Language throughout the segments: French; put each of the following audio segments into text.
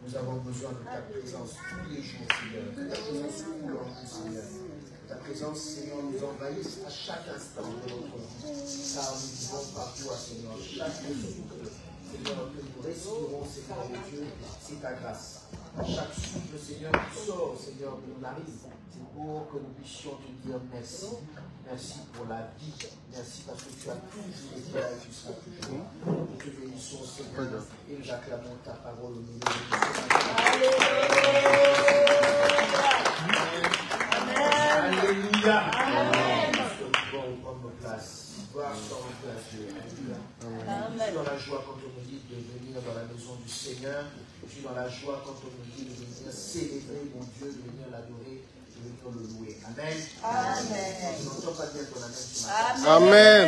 Nous avons besoin de ta présence tous les jours, Seigneur. Que ta présence coule en nous, Seigneur. Que ta présence, Seigneur, nous envahisse à chaque instant de notre vie. Car nous vivons par toi, Seigneur. Chaque souffle, Seigneur, que nous respirons, Seigneur mon Dieu, c'est ta grâce. Chaque souffle, Seigneur, qui sort, Seigneur, de nos narines, c'est pour que nous puissions te dire merci. Merci pour la vie. Merci parce que tu as toujours été là et tu seras toujours. Nous te bénissons, Seigneur, et nous acclamons ta parole au milieu de nous. Alléluia. Amen. Nous pouvons prendre nos places. Gloire soit en place, Dieu. Alléluia. Je suis dans la joie quand on nous dit de venir dans la maison du Seigneur. Je suis dans la joie quand on nous dit de venir célébrer mon Dieu, de venir l'adorer, de venir le louer. Amen. Amen. Je n'entends pas dire ton amen ce matin. Amen.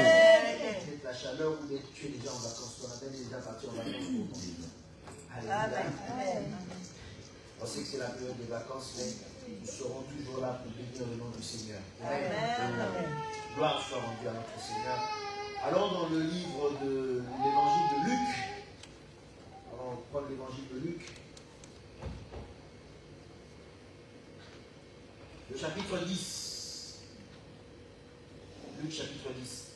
Peut-être la chaleur ou d'être tu es déjà en vacances. Ton amen est déjà parti en vacances pour nous. Alléluia. Amen. On sait que c'est la période des vacances, mais nous serons toujours là pour bénir le nom du Seigneur. Amen. Amen. Gloire soit rendue à notre Seigneur. Allons dans le livre de l'évangile de Luc. On prend l'évangile de Luc. Le chapitre 10. Luc chapitre 10.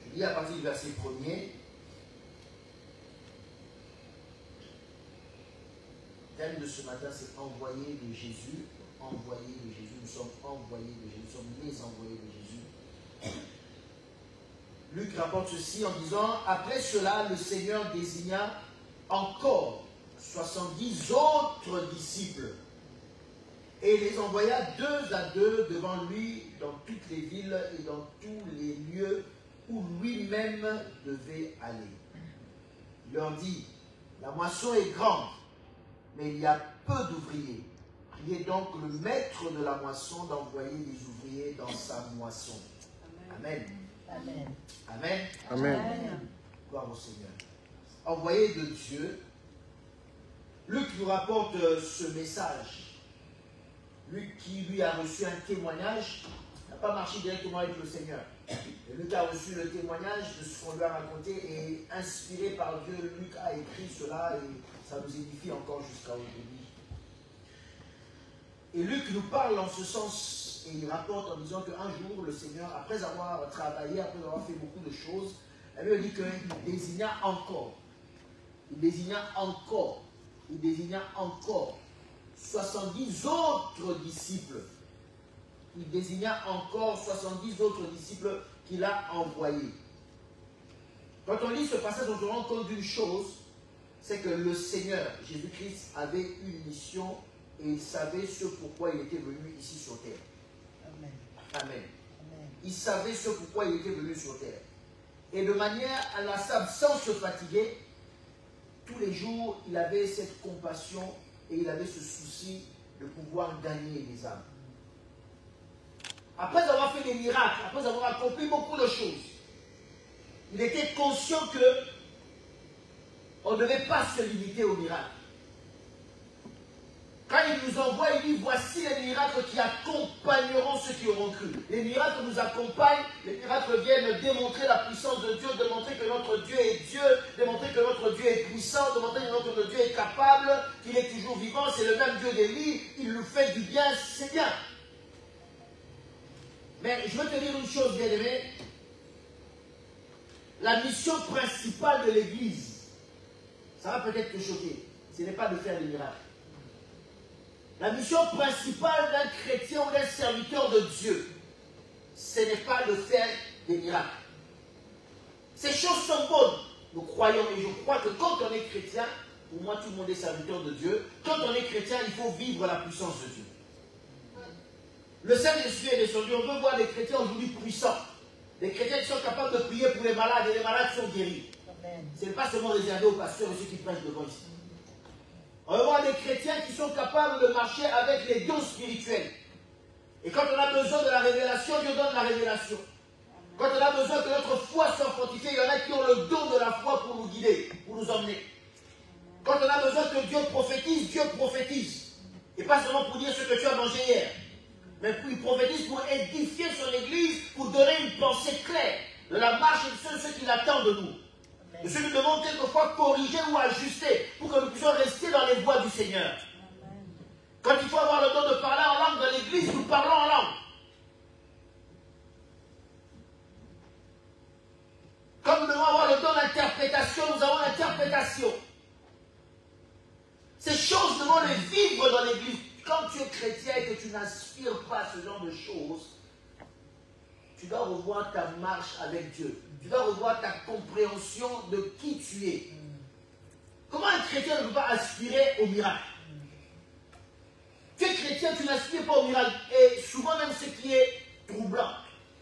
Je lis à partir du verset 1er. Le thème de ce matin, c'est envoyé de Jésus. Envoyé de Jésus. Nous sommes envoyés de Jésus. Nous sommes les envoyés de Jésus. Luc rapporte ceci en disant: après cela, le Seigneur désigna encore 70 autres disciples et les envoya 2 à 2 devant lui dans toutes les villes et dans tous les lieux où lui-même devait aller. Il leur dit: la moisson est grande, mais il y a peu d'ouvriers. Priez donc le maître de la moisson d'envoyer des ouvriers dans sa moisson. Amen. Amen. Amen. Amen. Amen. Gloire au Seigneur. Envoyé de Dieu, Luc nous rapporte ce message. Luc qui lui a reçu un témoignage, n'a pas marché directement avec le Seigneur. Et Luc a reçu le témoignage de ce qu'on lui a raconté et inspiré par Dieu, Luc a écrit cela et ça nous édifie encore jusqu'à aujourd'hui. Et Luc nous parle en ce sens. Et il rapporte en disant qu'un jour, le Seigneur, après avoir travaillé, après avoir fait beaucoup de choses, il dit qu'il désigna encore. Il désigna encore. Il désigna encore 70 autres disciples. Il désigna encore 70 autres disciples qu'il a envoyés. Quand on lit ce passage, on se rend compte d'une chose, c'est que le Seigneur, Jésus-Christ, avait une mission et il savait ce pourquoi il était venu ici sur terre. Amen. Amen. Il savait ce pourquoi il était venu sur terre. Et de manière inlassable, sans se fatiguer, tous les jours, il avait cette compassion et il avait ce souci de pouvoir gagner les âmes. Après avoir fait des miracles, après avoir accompli beaucoup de choses, il était conscient que on ne devait pas se limiter aux miracles. Quand il nous envoie, il dit: voici les miracles qui accompagneront ceux qui auront cru. Les miracles nous accompagnent, les miracles viennent démontrer la puissance de Dieu, démontrer que notre Dieu est Dieu, démontrer que notre Dieu est puissant, démontrer que notre Dieu est capable, qu'il est toujours vivant, c'est le même Dieu d'Élie, il nous fait du bien, c'est bien. Mais je veux te dire une chose, bien-aimé. La mission principale de l'Église, ça va peut-être te choquer, ce n'est pas de faire des miracles. La mission principale d'un chrétien ou d'un serviteur de Dieu, ce n'est pas de faire des miracles. Ces choses sont bonnes, nous croyons, et je crois que quand on est chrétien, pour moi tout le monde est serviteur de Dieu, quand on est chrétien, il faut vivre la puissance de Dieu. Le Saint-Esprit est descendu, on veut voir des chrétiens aujourd'hui puissants, des chrétiens qui sont capables de prier pour les malades et les malades sont guéris. Ce n'est pas seulement réservé aux pasteurs et ceux qui prêchent devant ici. On va voir des chrétiens qui sont capables de marcher avec les dons spirituels. Et quand on a besoin de la révélation, Dieu donne la révélation. Quand on a besoin que notre foi soit fortifiée, il y en a qui ont le don de la foi pour nous guider, pour nous emmener. Quand on a besoin que Dieu prophétise, Dieu prophétise. Et pas seulement pour dire ce que tu as mangé hier. Mais il prophétise pour édifier sur l'église, pour donner une pensée claire de la marche de ceux qui l'attendent de nous. Et ceux qui devons quelquefois corriger ou ajuster pour que nous puissions rester dans les voies du Seigneur. Quand il faut avoir le don de parler en langue dans l'église, nous parlons en langue. Comme nous devons avoir le don d'interprétation, nous avons l'interprétation. Ces choses, nous devons les vivre dans l'église. Quand tu es chrétien et que tu n'aspires pas à ce genre de choses, tu dois revoir ta marche avec Dieu. Tu dois revoir ta compréhension de qui tu es. Comment un chrétien ne peut pas aspirer au miracle? Tu es chrétien, tu n'aspires pas au miracle. Et souvent même ce qui est troublant,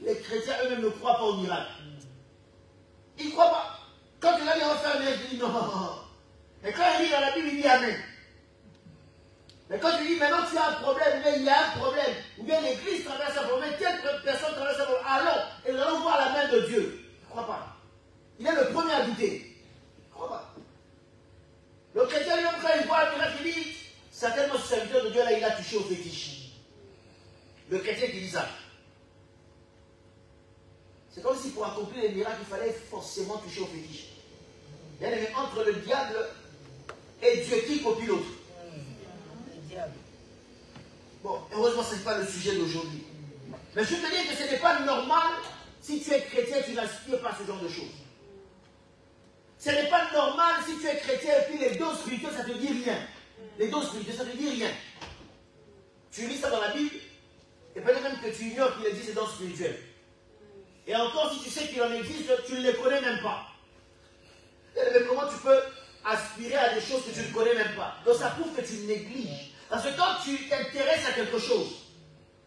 les chrétiens eux-mêmes ne croient pas au miracle. Ils ne croient pas. Quand tu vas dire on va faire un miracle, tu dis non. Et quand il lit dans la Bible, il dit Amen. Mais quand tu dis maintenant tu as un problème, mais il y a un problème, ou bien l'église traverse un problème, telle personne traverse un problème, allons, et nous allons voir la main de Dieu. Il ne croit pas. Il est le premier à douter. Il ne croit pas. Le chrétien lui-même, quand il voit un miracle, il dit certainement ce serviteur de Dieu là, il a touché au fétiche. Le chrétien qui dit ça. C'est comme si pour accomplir les miracles, il fallait forcément toucher au fétiche. Bien aimé, entre le diable et Dieu, qui copie l'autre? Bon, heureusement, ce n'est pas le sujet d'aujourd'hui. Mais je te dis que ce n'est pas normal, si tu es chrétien, tu n'aspires pas à ce genre de choses. Ce n'est pas normal si tu es chrétien et puis les dons spirituels, ça ne te dit rien. Les dons spirituels, ça ne te dit rien. Tu lis ça dans la Bible, et peut-être même que tu ignores qu'il existe des dons spirituels. Et encore, si tu sais qu'il en existe, tu ne les connais même pas. Mais comment tu peux aspirer à des choses que tu ne connais même pas? Donc ça prouve que tu négliges. Parce que quand tu t'intéresses à quelque chose,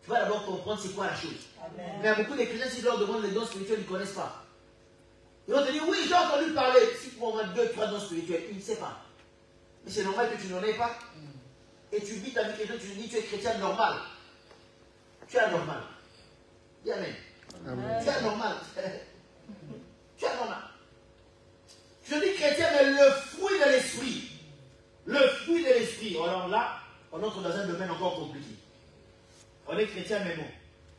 tu vas d'abord comprendre c'est quoi la chose. Amen. Mais à beaucoup de chrétiens, si tu leur demandes les dons spirituels, ils ne connaissent pas. Ils vont te dire, oui, j'ai entendu parler. Si tu m'envoies 2, 3 dons spirituels, ils ne savent pas. Mais c'est normal que tu n'en aies pas. Et tu vis ta vie chrétienne, tu te dis, tu es chrétien normal. Tu es anormal. Dis Amen. Amen. Tu es anormal. Tu es anormal. Je dis chrétien, mais le fruit de l'esprit. Le fruit de l'esprit. Alors là, on entre dans un domaine encore compliqué. On est chrétien, mais non.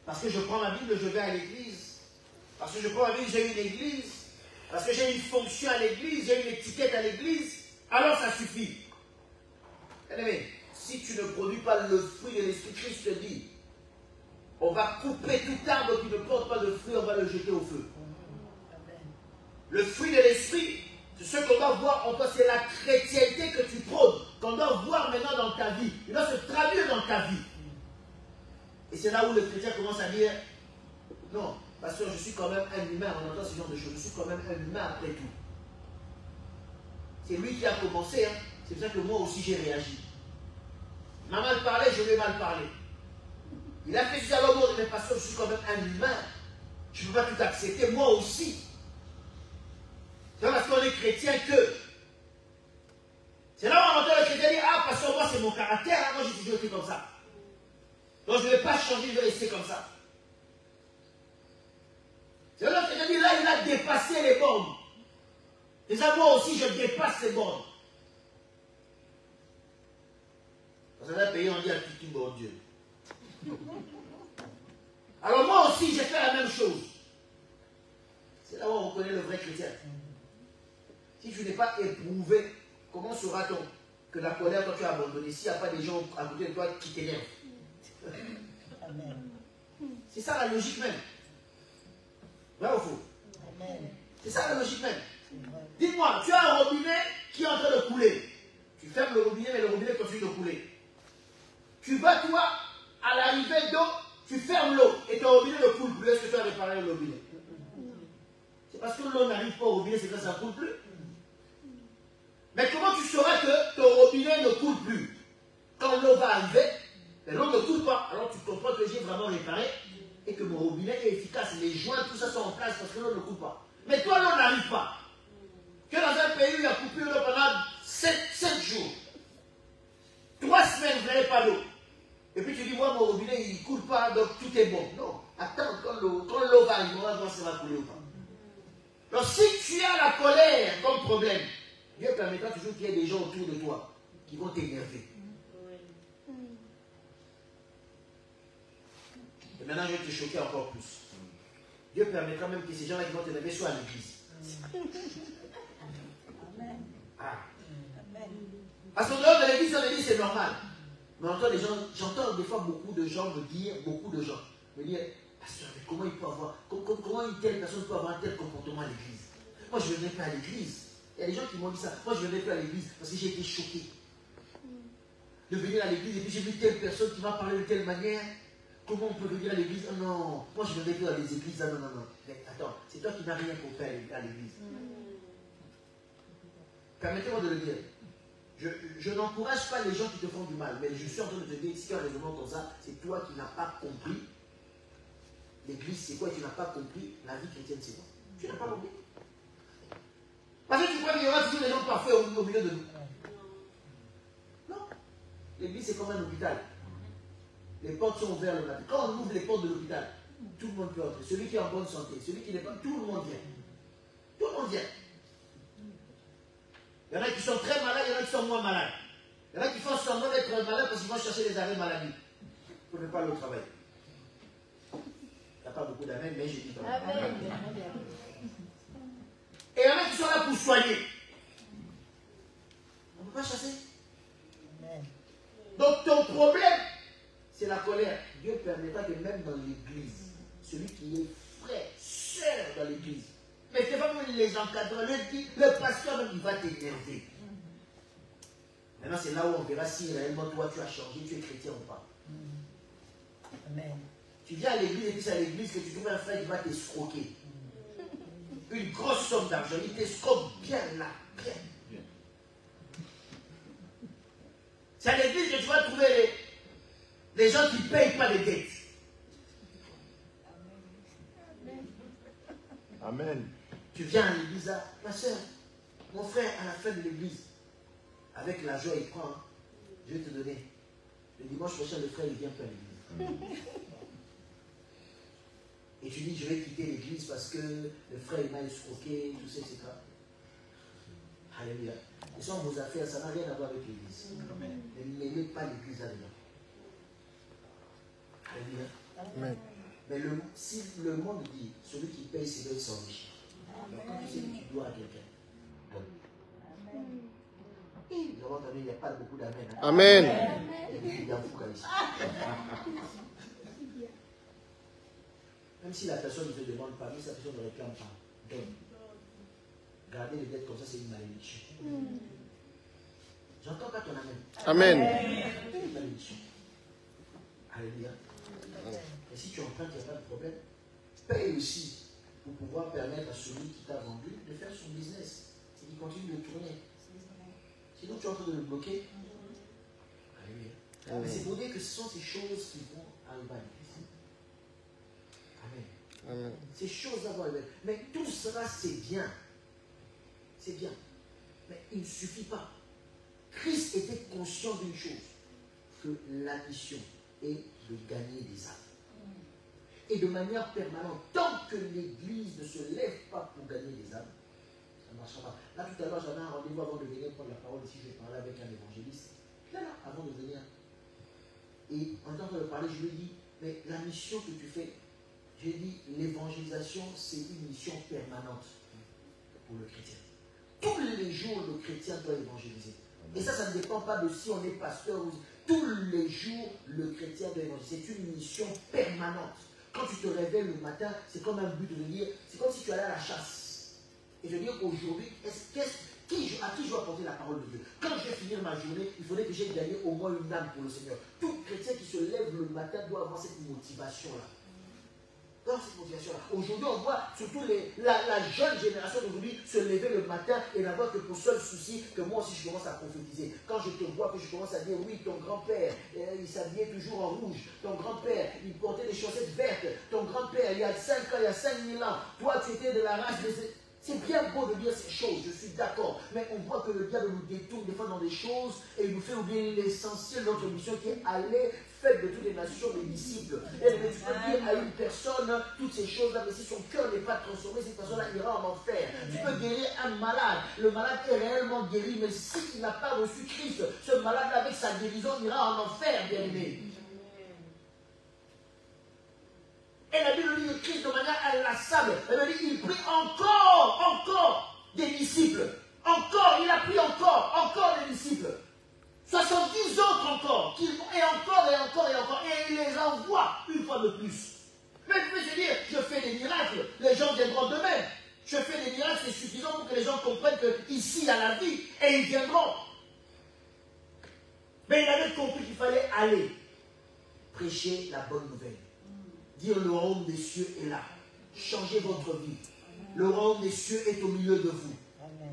Parce que je prends ma Bible, je vais à l'église. Parce que je prends ma Bible, j'ai une église. Parce que j'ai une fonction à l'église, j'ai une étiquette à l'église. Alors ça suffit. Bien-aimé, si tu ne produis pas le fruit de l'esprit, Christ te dit, on va couper tout arbre qui ne porte pas de fruit, on va le jeter au feu. Le fruit de l'esprit, c'est ce qu'on doit voir en toi, c'est la chrétienté que tu prônes, qu'on doit voir maintenant dans ta vie. Il doit se traduire dans ta vie. Et c'est là où le chrétien commence à dire, non, pasteur, je suis quand même un humain, on entend ce genre de choses, je suis quand même un humain après tout. C'est lui qui a commencé, hein. C'est pour ça que moi aussi j'ai réagi. Il m'a mal parlé, je vais mal parler. Il a fait ça à l'autre, mais pasteur, je suis quand même un humain. Je ne peux pas tout accepter, moi aussi. C'est parce qu'on est chrétien que. C'est là où on entend le chrétien dire, ah, pasteur, moi c'est mon caractère, hein, moi j'ai toujours été comme ça. Donc je ne vais pas changer, je vais rester comme ça. C'est là où le chrétien dit, là il a dépassé les bornes. Et ça, moi aussi je dépasse les bornes. Dans un pays, on dit à tout bon Dieu. Alors moi aussi j'ai fait la même chose. C'est là où on reconnaît le vrai chrétien. Si tu n'es pas éprouvé, comment saura-t-on que la colère, quand tu as abandonné, s'il n'y a pas des gens à côté de toi qui t'énervent? C'est ça la logique même. Vrai ou faux? C'est ça la logique même. Dis-moi, tu as un robinet qui est en train de couler. Tu fermes le robinet, mais le robinet continue de couler. Tu vas, toi, à l'arrivée d'eau, tu fermes l'eau et ton robinet ne coule plus. Est-ce que tu as réparé le robinet? C'est parce que l'eau n'arrive pas au robinet, c'est que ça ne coule plus. Mais comment tu sauras que ton robinet ne coule plus? Quand l'eau va arriver, l'eau ne coule pas. Alors tu comprends que j'ai vraiment réparé et que mon robinet est efficace. Les joints, tout ça sont en place parce que l'eau ne coule pas. Mais toi, l'eau n'arrive pas. Que dans un pays où il y a coupé l'eau pendant 7 jours, 3 semaines, vous n'avez pas d'eau. Et puis tu dis, moi, mon robinet, il ne coule pas, donc tout est bon. Non, attends, quand l'eau va arriver, on va voir si ça va couler ou pas. Donc si tu as la colère comme problème, Dieu permettra toujours qu'il y ait des gens autour de toi qui vont t'énerver. maintenant, je vais te choquer encore plus. Dieu permettra même que ces gens-là qui vont t'énerver soient à l'église. Ah. Parce qu'en dehors de l'église, on dit c'est normal. Mais j'entends des fois beaucoup de gens me dire, pasteur, comment il peut avoir, comment une telle personne peut avoir un tel comportement à l'église? Moi, je ne venais pas à l'église. Il y a des gens qui m'ont dit ça. Moi, je ne venais pas à l'église parce que j'ai été choqué de venir à l'église et puis j'ai vu telle personne qui m'a parlé de telle manière. Comment on peut venir à l'église? Oh non, moi je ne venais pas dans les églises. Ah non, non, non. Mais attends, c'est toi qui n'as rien pour faire à l'église. Permettez-moi de le dire. Je n'encourage pas les gens qui te font du mal, mais je suis en train de te dire, si tu as un raisonnement comme ça, c'est toi qui n'as pas compris. L'église, c'est quoi? Tu n'as pas compris. La vie chrétienne, c'est quoi? Tu n'as pas compris. Parce que tu crois qu'il y aura toujours des gens parfaits au milieu de nous. Non. L'église, c'est comme un hôpital. Les portes sont ouvertes le matin. Quand on ouvre les portes de l'hôpital, tout le monde peut entrer. Celui qui est en bonne santé, celui qui n'est pas, tout le monde vient. Tout le monde vient. Il y en a qui sont très malades, il y en a qui sont moins malades. Il y en a qui font semblant d'être malades parce qu'ils vont chercher les arrêts maladie pour ne pas aller au travail. Il n'y a pas beaucoup d'amen, mais j'ai dit quand même. Amen. Et il y en a qui sont là pour soigner. On ne peut pas chasser. Amen. Donc ton problème, c'est la colère. Dieu permettra que même dans l'église, celui qui est frère, sœur dans l'église, mais c'est pas même les encadrants, le pasteur même il va t'énerver. Maintenant c'est là où on verra si réellement toi tu as changé, tu es chrétien ou pas. Amen. Tu viens à l'église et puis c'est à l'église que tu trouves un frère qui va t'escroquer. Une grosse somme d'argent, il t'escroque bien là, bien. C'est à l'église que tu vas trouver les gens qui ne payent pas les dettes. Amen. Tu viens à l'église, ma soeur, mon frère, à la fin de l'église, avec la joie, il prend, je vais te donner. Le dimanche prochain, le frère, il vient pas à l'église. Et tu dis, je vais quitter l'église parce que le frère, il m'a escroqué, tout ça, etc. Alléluia. Ce sont vos affaires, ça n'a rien à voir avec l'église. Ne mêlez pas l'église là-dedans. Alléluia. Amen. Mais si le monde dit, celui qui paye ses dettes s'enrichit. Donc quand tu sais que tu dois à quelqu'un, donne. Nous avons entendu, il n'y a pas beaucoup d'amen. Hein? Amen. Il y a beaucoup ici. Même si la personne ne te demande pas, mais si la personne ne réclame pas, donne. Garder les dettes comme ça, c'est une malédiction. J'entends pas ton amen. Amen. C'est une malédiction. Alléluia. Et si tu empruntes, il n'y a pas de problème. Paye aussi pour pouvoir permettre à celui qui t'a vendu de faire son business. Et qu'il continue de tourner. Sinon, tu es en train de le bloquer. Alléluia. Mais c'est pour dire que ce sont ces choses qui vont arriver à l'église. Amen. Amen. Ces choses-là vont arriver. Mais tout cela, c'est bien. C'est bien. Mais il ne suffit pas. Christ était conscient d'une chose, que la mission est de gagner des âmes. Et de manière permanente, tant que l'Église ne se lève pas pour gagner des âmes, ça ne marchera pas. Là, tout à l'heure, j'avais un rendez-vous avant de venir prendre la parole ici, je parlais avec un évangéliste. Là, avant de venir. Et en train de parler, je lui ai dit, mais la mission que tu fais, j'ai dit, l'évangélisation, c'est une mission permanente pour le chrétien. Tous les jours, le chrétien doit évangéliser. Et ça ne dépend pas de si on est pasteur ou... Tous les jours, le chrétien doit évangéliser. C'est une mission permanente. Quand tu te réveilles le matin, c'est comme un but de dire, c'est comme si tu allais à la chasse. Et je veux dire qu'aujourd'hui, à qui je dois porter la parole de Dieu? Quand je vais finir ma journée, il faudrait que j'aie gagné au moins une âme pour le Seigneur. Tout chrétien qui se lève le matin doit avoir cette motivation-là. Aujourd'hui, on voit surtout la jeune génération d'aujourd'hui se lever le matin et n'avoir que pour seul souci que moi aussi je commence à prophétiser. Quand je te vois, que je commence à dire oui, ton grand-père, il s'habillait toujours en rouge. Ton grand-père, il portait des chaussettes vertes. Ton grand-père, il y a 5 ans, il y a 5000 ans, toi tu étais de la race de... C'est bien beau de dire ces choses, je suis d'accord. Mais on voit que le diable nous détourne des fois dans des choses et il nous fait oublier l'essentiel de notre mission qui est aller faire de toutes les nations des disciples. Et tu peux dire à une personne toutes ces choses-là, mais si son cœur n'est pas transformé, cette personne-là ira en enfer. Tu peux guérir un malade, le malade est réellement guéri, mais s'il n'a pas reçu Christ, ce malade-là avec sa guérison ira en enfer, bien aimé. Et la Bible dit que Christ de manière inlassable. Elle dit il prit encore des disciples. Encore, il a pris encore des disciples. 70 autres encore. Et encore. Et il les envoie une fois de plus. Mais tu peux se dire, je fais des miracles, les gens viendront demain. Je fais des miracles, c'est suffisant pour que les gens comprennent qu'ici, il y a la vie. Et ils viendront. Mais il avait compris qu'il fallait aller prêcher la bonne nouvelle. Dire le royaume des cieux est là. Changez votre vie. Le royaume des cieux est au milieu de vous.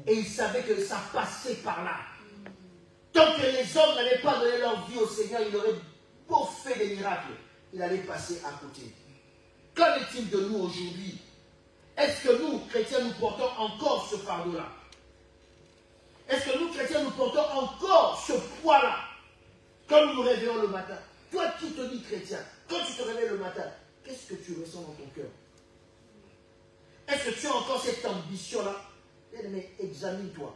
Et il savait que ça passait par là. Tant que les hommes n'avaient pas donné leur vie au Seigneur, il aurait beau fait des miracles. Il allait passer à côté. Qu'en est-il de nous aujourd'hui? Est-ce que nous, chrétiens, nous portons encore ce fardeau-là? Est-ce que nous, chrétiens, nous portons encore ce poids-là? Quand nous nous réveillons le matin, toi qui te dis chrétien, quand tu te réveilles le matin, qu'est-ce que tu ressens dans ton cœur? Est-ce que tu as encore cette ambition-là? Mais examine-toi,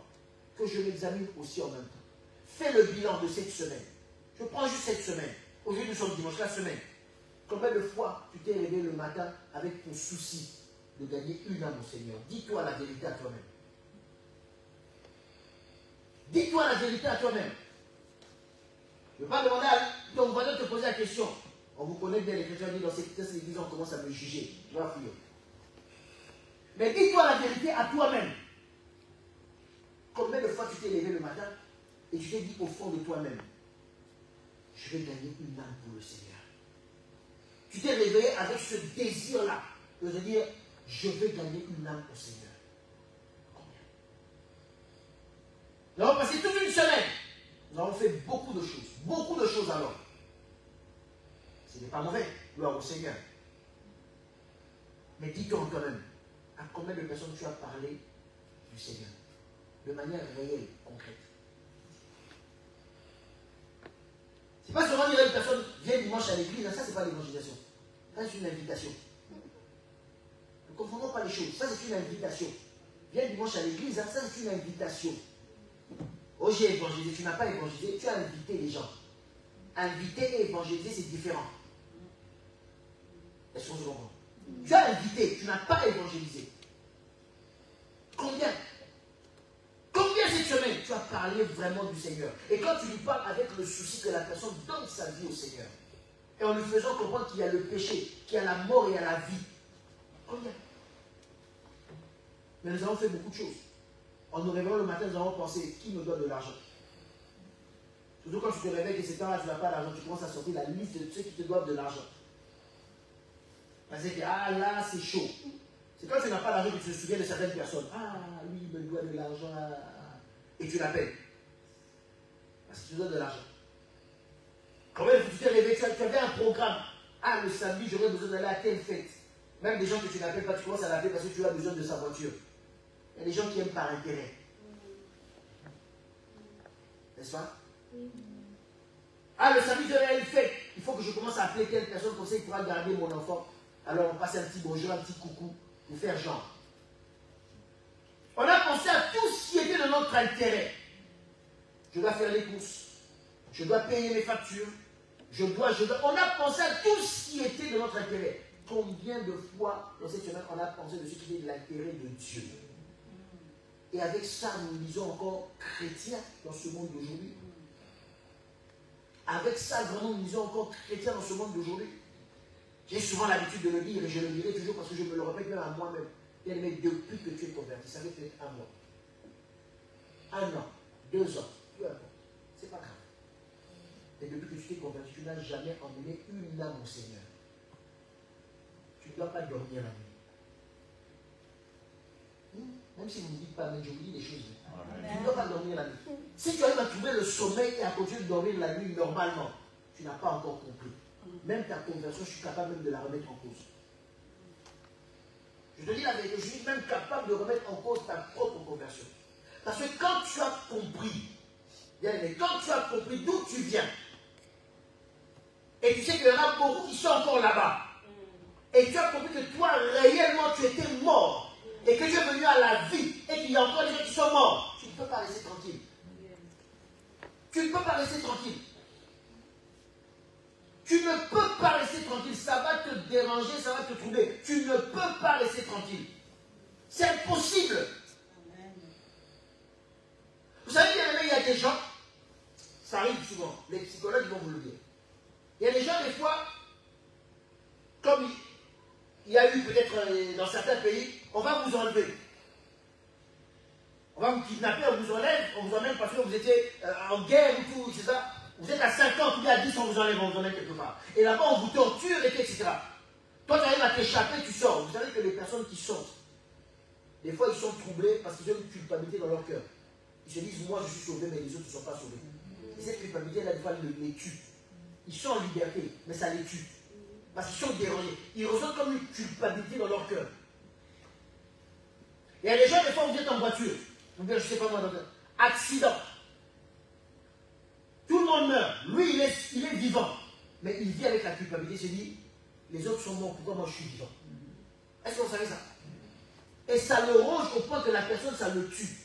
que je m'examine aussi en même temps. Fais le bilan de cette semaine. Je prends juste cette semaine. Aujourd'hui, nous sommes dimanche, la semaine. Combien de fois tu t'es réveillé le matin avec ton souci de gagner une âme au Seigneur? Dis-toi la vérité à toi-même. Dis-toi la vérité à toi-même. Je ne veux pas demander à ton voisin de te poser la question. On vous connaît bien, les chrétiens disent dans cette église, on commence à me juger. Tu vas fuir. Mais dis-toi la vérité à toi-même. Combien de fois tu t'es levé le matin et tu t'es dit au fond de toi-même, je vais gagner une âme pour le Seigneur. Tu t'es réveillé avec ce désir-là de dire, je vais gagner une âme au Seigneur. Combien? Nous avons passé toute une semaine. Nous avons fait beaucoup de choses alors. Ce n'est pas mauvais, gloire au Seigneur. Mais dis-toi quand même, à combien de personnes tu as parlé du Seigneur? De manière réelle, concrète. C'est pas seulement dire à une personne, viens dimanche à l'église, ça c'est pas l'évangélisation. Ça c'est une invitation. Ne confondons pas les choses, ça c'est une invitation. Viens dimanche à l'église, ça c'est une invitation. Oh j'ai évangélisé, tu n'as pas évangélisé, tu as invité les gens. Inviter et évangéliser c'est différent. Est-ce qu'on se comprend? Tu as invité, tu n'as pas évangélisé. Combien cette semaine tu as parlé vraiment du Seigneur? Et quand tu lui parles avec le souci que la personne donne sa vie au Seigneur, et en lui faisant comprendre qu'il y a le péché, qu'il y a la mort et il y a la vie. Combien? Mais nous avons fait beaucoup de choses. En nous réveillant le matin, nous avons pensé, qui me donne de l'argent? Surtout quand tu te réveilles et c'est temps-là, tu n'as pas d'argent, tu commences à sortir la liste de ceux qui te doivent de l'argent. Parce que, ah là, c'est chaud. C'est quand tu n'as pas d'argent que tu te souviens de certaines personnes. Ah, lui, il me doit de l'argent. Et tu l'appelles. Parce que tu dois de l'argent. Quand même, tu t'es réveillé, tu avais un programme. Ah, le samedi, j'aurais besoin d'aller à telle fête. Même des gens que tu n'appelles pas, tu commences à l'appeler parce que tu as besoin de sa voiture. Il y a des gens qui aiment par intérêt. N'est-ce pas? Ah, le samedi, j'aurais une fête. Il faut que je commence à appeler telle personne, comme ça il pourra garder mon enfant. Alors on passe un petit bonjour, un petit coucou, pour faire genre. On a pensé à tout ce qui était de notre intérêt. Je dois faire les courses. Je dois payer mes factures. On a pensé à tout ce qui était de notre intérêt. Combien de fois dans cette semaine on a pensé de ce qui est de l'intérêt de Dieu? Et avec ça, nous disons encore chrétiens dans ce monde d'aujourd'hui. Avec ça, vraiment, nous disons encore chrétiens dans ce monde d'aujourd'hui. J'ai souvent l'habitude de le dire et je le dirai toujours parce que je me le répète même à moi-même. Bien aimé, depuis que tu es converti, ça fait peut-être un mois, 1 an, 2 ans, peu importe, c'est pas grave. Et depuis que tu t'es converti, tu n'as jamais emmené une âme au Seigneur. Tu ne dois pas dormir la nuit. Même si vous ne me dites pas, mais je vous dis des choses. Tu ne dois pas dormir la nuit. Si tu arrives à trouver le sommeil et à continuer de dormir la nuit normalement, tu n'as pas encore compris. Même ta conversion, je suis capable même de la remettre en cause. Je te dis la vérité, je suis même capable de remettre en cause ta propre conversion. Parce que quand tu as compris, bien aimé, quand tu as compris d'où tu viens, et tu sais qu'il y en a beaucoup qui sont encore là-bas, et tu as compris que toi, réellement, tu étais mort, et que tu es venu à la vie, et qu'il y a encore des gens qui sont morts, tu ne peux pas rester tranquille. Tu ne peux pas rester tranquille. Tu ne peux pas rester tranquille. Ça va te déranger, ça va te troubler. Tu ne peux pas rester tranquille. C'est impossible. Vous savez, bien aimé, il y a des gens, ça arrive souvent, les psychologues vont vous le dire. Il y a des gens, des fois, comme il y a eu peut-être dans certains pays, on va vous enlever. On va vous kidnapper, on vous emmène parce que vous étiez en guerre ou tout, c'est ça. Vous êtes à 50 ou à 10, on vous emmène quelque part. Et là-bas, on vous torture, etc. Toi, tu arrives à t'échapper, tu sors. Vous savez que les personnes qui sortent, des fois, ils sont troublés parce qu'ils ont une culpabilité dans leur cœur. Ils se disent, moi, je suis sauvé, mais les autres ne sont pas sauvés. Et cette culpabilité-là, des fois, les tue. Ils sont en liberté, mais ça les tue. Parce qu'ils sont dérangés. Ils ressentent comme une culpabilité dans leur cœur. Il y a des gens, des fois, vous êtes en voiture. Ou bien, je ne sais pas moi, dans un accident. Tout le monde meurt. Lui, il est vivant. Mais il vit avec la culpabilité. Il se dit, les autres sont morts, pourquoi moi je suis vivant? Est-ce que vous savez ça? Et ça le ronge au point que la personne, ça le tue.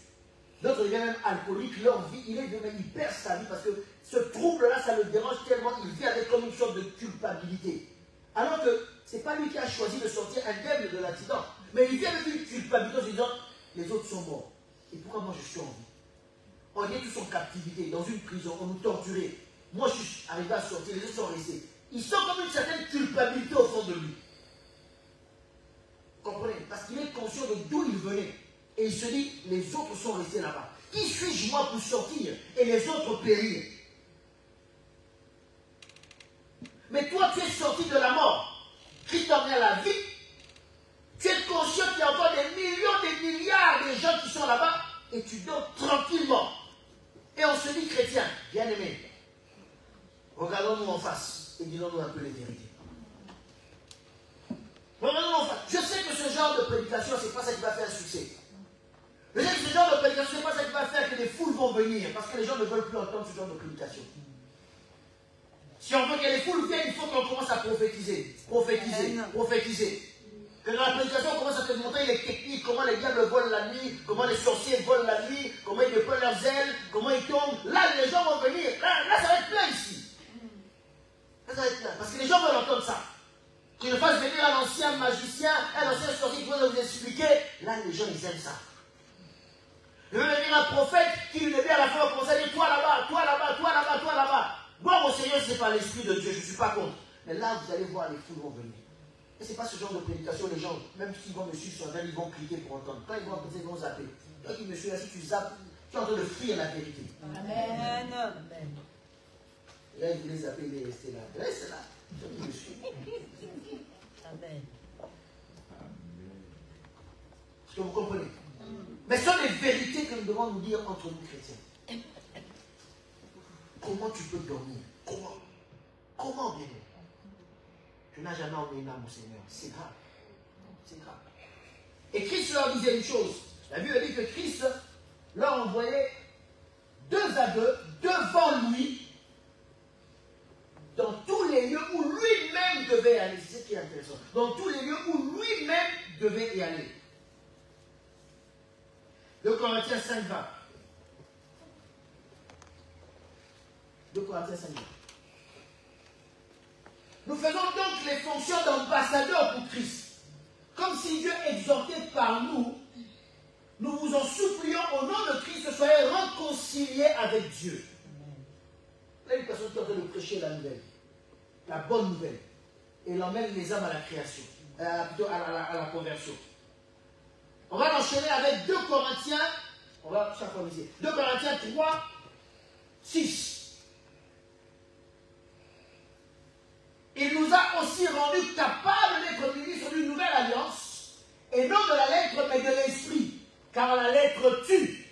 D'autres deviennent même alcooliques, leur vie, il perd sa vie parce que ce trouble-là, ça le dérange tellement, il vit avec comme une sorte de culpabilité. Alors que ce n'est pas lui qui a choisi de sortir indemne de l'accident. Mais il vit avec une culpabilité en se disant, les autres sont morts. Et pourquoi moi je suis en vie? On est tous en captivité, dans une prison, on nous torturait. Moi je suis arrivé à sortir, les autres sont restés. Ils sont comme une certaine culpabilité au fond de lui. Vous comprenez? Parce qu'il est conscient de d'où il venait. Et il se dit, les autres sont restés là-bas. Qui suis-je moi pour sortir et les autres périr? Mais toi, tu es sorti de la mort. Christ t'a amené à la vie. Tu es conscient qu'il y a encore des millions, des milliards de gens qui sont là-bas. Et tu dors tranquillement. Et on se dit chrétien, bien aimé. Regardons-nous en face et disons-nous un peu les vérités. Regardons-nous en face. Je sais que ce genre de prédication, ce n'est pas ça qui va faire un succès. Je sais que ce genre de prédication, ce n'est pas ça qui va faire que les foules vont venir. Parce que les gens ne veulent plus entendre ce genre de prédication. Si on veut que les foules viennent, il faut qu'on commence à prophétiser. Prophétiser, prophétiser. Que dans la prédication, on commence à te montrer les techniques, comment les diables volent la nuit, comment les sorciers volent la nuit, comment ils déploient leurs ailes, comment ils tombent. Là, les gens vont venir. Là, ça va être plein ici. Là, ça va être plein. Parce que les gens veulent entendre ça. Qu'il ne fasse venir un ancien magicien, un ancien sorcier qui va vous expliquer. Là, les gens, ils aiment ça. Il veut venir un prophète qui lui dit à la fin, va commencer à dire, toi là-bas, toi là-bas, toi là-bas, toi là-bas. Moi, mon Seigneur, ce n'est pas l'Esprit de Dieu, je ne suis pas contre. Mais là, vous allez voir, les foules vont venir. Et ce n'est pas ce genre de prédication, les gens, même s'ils vont me suivre sur Internet, ils vont cliquer pour entendre. Quand ils vont appeler, ils vont zapper. Toi qui me suis là, si tu zappes, tu es en train de fuir la vérité. Amen. Et là, il voulait zapper, il est resté là. Reste là. Toi qui me suis. Amen. Est-ce que vous comprenez? Mais ce sont des vérités que nous devons nous dire entre nous chrétiens. Comment tu peux dormir? Comment? Comment bien? Tu n'as jamais emmené une âme au Seigneur. C'est grave. C'est grave. Et Christ leur disait une chose. La Bible dit que Christ leur envoyait 2 à 2 devant lui dans tous les lieux où lui-même devait aller. C'est ce qui est intéressant. Dans tous les lieux où lui-même devait y aller. 2 Corinthiens 5, 20. 2 Corinthiens 5, 20. Nous faisons donc les fonctions d'ambassadeurs pour Christ. Comme si Dieu exhortait par nous, nous vous en supplions au nom de Christ, soyez réconciliés avec Dieu. Là, une personne qui est en train de prêcher la nouvelle, la bonne nouvelle, et il emmène les âmes à la création, plutôt à la conversion. On va l'enchaîner avec 2 Corinthiens, on va chaque fois lire. 2 Corinthiens 3, 6. Il nous a aussi rendus capables d'être ministres d'une nouvelle alliance, et non de la lettre, mais de l'esprit. Car la lettre tue,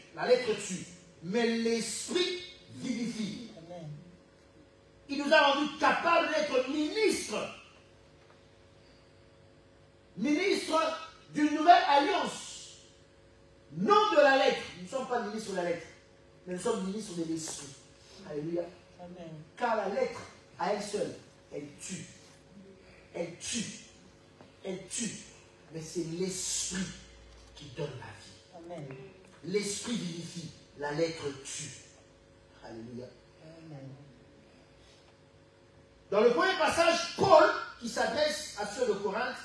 mais l'esprit vivifie. Amen. Il nous a rendus capables d'être ministres d'une nouvelle alliance, non de la lettre. Nous ne sommes pas ministres de la lettre, mais nous sommes ministres de l'esprit. Alléluia. Amen. Car la lettre, à elle seule, elle tue. Elle tue. Elle tue. Mais c'est l'esprit qui donne la vie. Amen. L'esprit vivifie. La lettre tue. Alléluia. Amen. Dans le premier passage, Paul, qui s'adresse à ceux de Corinthe,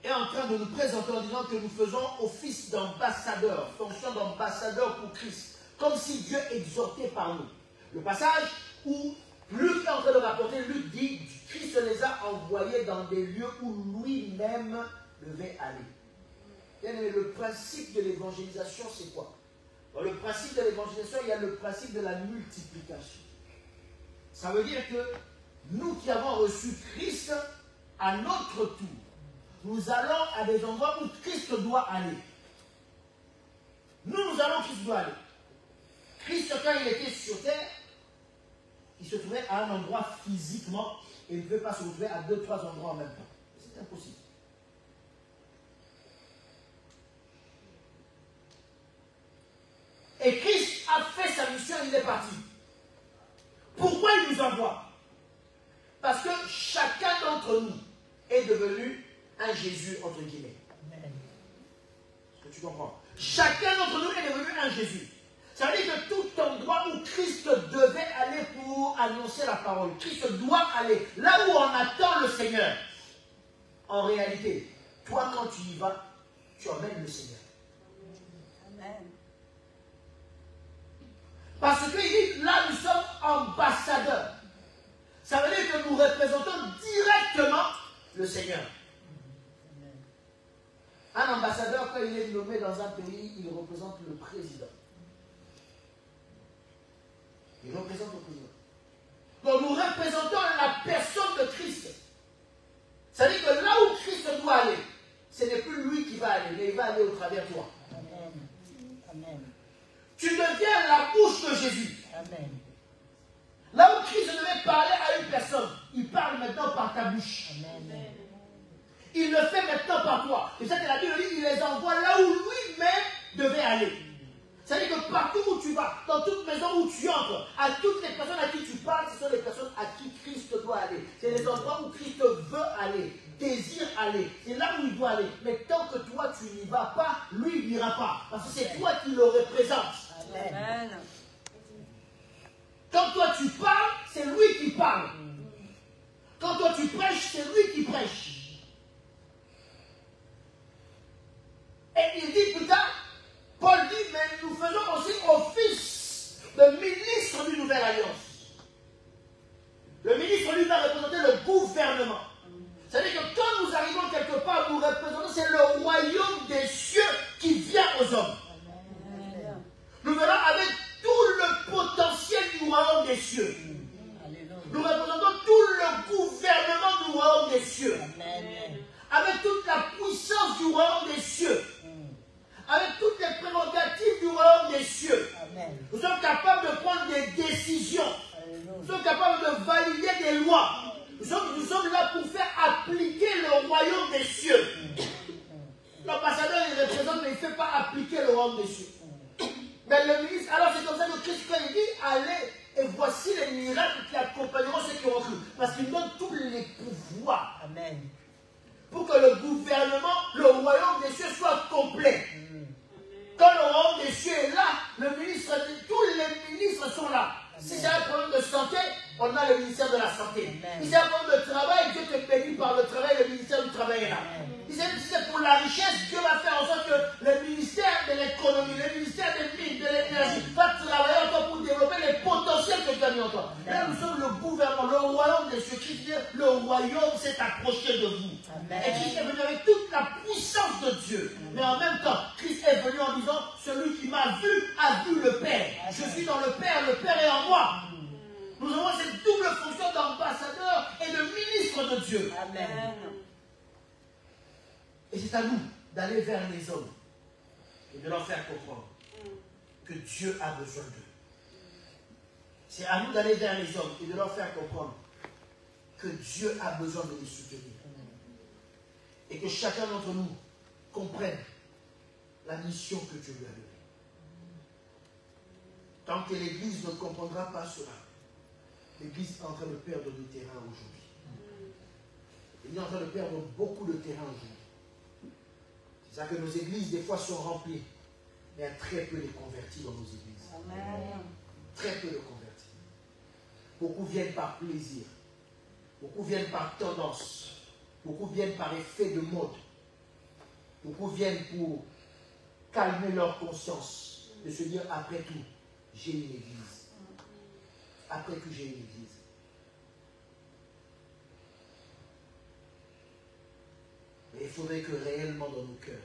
est en train de nous présenter en disant que nous faisons office d'ambassadeur, fonction d'ambassadeur pour Christ, comme si Dieu exhortait par nous. Le passage où Luc est en train de rapporter, Luc dit, Christ les a envoyés dans des lieux où lui-même devait aller. Bien, le principe de l'évangélisation, c'est quoi? Dans le principe de l'évangélisation, il y a le principe de la multiplication. Ça veut dire que nous qui avons reçu Christ, à notre tour, nous allons à des endroits où Christ doit aller. Nous allons où Christ doit aller. Christ, quand il était sur terre, il se trouvait à un endroit physiquement et il ne pouvait pas se retrouver à 2-3 endroits en même temps. C'est impossible. Et Christ a fait sa mission, il est parti. Pourquoi il nous envoie? Parce que chacun d'entre nous est devenu un Jésus, entre guillemets. Est-ce que tu comprends? Chacun d'entre nous est devenu un Jésus. Ça veut dire que tout endroit où Christ devait aller pour annoncer la parole, Christ doit aller. Là où on attend le Seigneur, en réalité, toi quand tu y vas, tu emmènes le Seigneur. Amen. Parce que il dit, là nous sommes ambassadeurs. Ça veut dire que nous représentons directement le Seigneur. Un ambassadeur, quand il est nommé dans un pays, il représente le président. Il représente le président. Donc nous représentons la personne de Christ. Ça veut dire que là où Christ doit aller, ce n'est plus lui qui va aller, mais il va aller au travers de toi. Amen. Amen. Tu deviens la bouche de Jésus. Amen. Là où Christ devait parler à une personne, il parle maintenant par ta bouche. Amen. Il le fait maintenant par toi. C'est ça que la Bible dit, il les envoie là où lui-même devait aller. C'est-à-dire que partout où tu vas, dans toute maison où tu entres, à toutes les personnes à qui tu parles, ce sont les personnes à qui Christ doit aller. C'est les endroits où Christ veut aller, désire aller. C'est là où il doit aller. Mais tant que toi, tu n'y vas pas, lui, il n'ira pas. Parce que c'est toi qui le représentes. Amen. Quand toi, tu parles, c'est lui qui parle. Quand toi, tu prêches, c'est lui qui prêche. Et il dit plus tard, Paul dit, mais nous faisons aussi office de ministre d'une nouvelle alliance. Le ministre, lui, va représenter le gouvernement. C'est-à-dire que quand nous arrivons quelque part, nous représentons, c'est le royaume des cieux qui vient aux hommes. Amen. Nous venons avec tout le potentiel du royaume des cieux. Nous représentons tout le gouvernement du royaume des cieux. Amen. Avec toute la puissance du royaume des cieux. Avec toutes les prérogatives du royaume des cieux. Amen. Nous sommes capables de prendre des décisions. Nous sommes capables de valider des lois. Nous sommes là pour faire appliquer le royaume des cieux. L'ambassadeur, il représente, mais il ne fait pas appliquer le royaume des cieux. Mais le ministre, alors c'est comme ça que Christ, quand il dit, allez, et voici les miracles qui accompagneront ceux qui ont cru. Parce qu'il donne tous les pouvoirs. Amen. Pour que le gouvernement, le royaume des cieux soit complet. Quand le royaume des cieux est là, tous les ministres sont là. Si c'est un problème de santé, on a le ministère de la santé. Si c'est un problème de travail, Dieu te bénit par le travail, le ministère du travail est là. Si c'est pour la richesse, Dieu va faire en sorte que le ministère de l'économie, le ministère des mines, de l'énergie, va travailler encore pour développer les potentiels que Dieu a mis en toi. Là, nous sommes le gouvernement, le royaume des cieux. Christ dit, le royaume s'est approché de vous. Amen. Et Christ est venu avec toute la puissance de Dieu. Mais en même temps, Christ est venu en disant, celui qui m'a vu a vu le Père. Je suis dans le Père est en moi. Nous avons cette double fonction d'ambassadeur et de ministre de Dieu. Amen. Et c'est à nous d'aller vers les hommes et de leur faire comprendre que Dieu a besoin d'eux. C'est à nous d'aller vers les hommes et de leur faire comprendre que Dieu a besoin de les soutenir. Et que chacun d'entre nous comprenne la mission que Dieu lui a donnée. Tant que l'Église ne comprendra pas cela, l'Église est en train de perdre du terrain aujourd'hui. Elle est en train de perdre beaucoup de terrain aujourd'hui. C'est ça que nos églises, des fois, sont remplies. Mais il y a très peu de convertis dans nos églises. Amen. Très peu de convertis. Beaucoup viennent par plaisir. Beaucoup viennent par tendance. Beaucoup viennent par effet de mode. Beaucoup viennent pour calmer leur conscience. De se dire, après tout, j'ai une église. Après tout, j'ai une église. Mais il faudrait que réellement dans nos cœurs,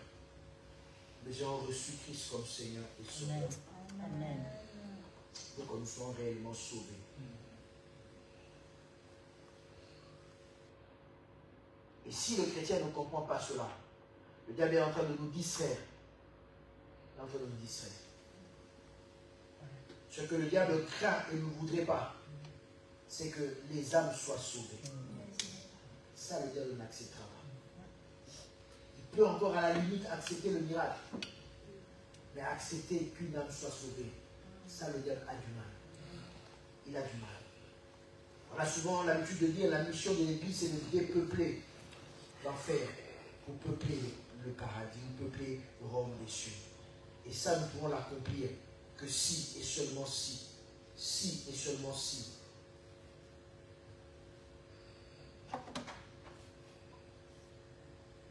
les gens aient reçu Christ comme Seigneur et Sauveur. Amen. Pour que nous soyons réellement sauvés. Et si le chrétien ne comprend pas cela, le diable est en train de nous distraire. Il est en train de nous distraire. Ce que le diable craint et ne voudrait pas, c'est que les âmes soient sauvées. Ça, le diable n'acceptera pas. Il peut encore à la limite accepter le miracle. Mais accepter qu'une âme soit sauvée, ça, le diable a du mal. Il a du mal. On a souvent l'habitude de dire la mission de l'Église, c'est de dépeupler l'enfer pour peupler le paradis, pour peupler Rome des cieux. Et ça, nous pourrons l'accomplir que si et seulement si. Si et seulement si.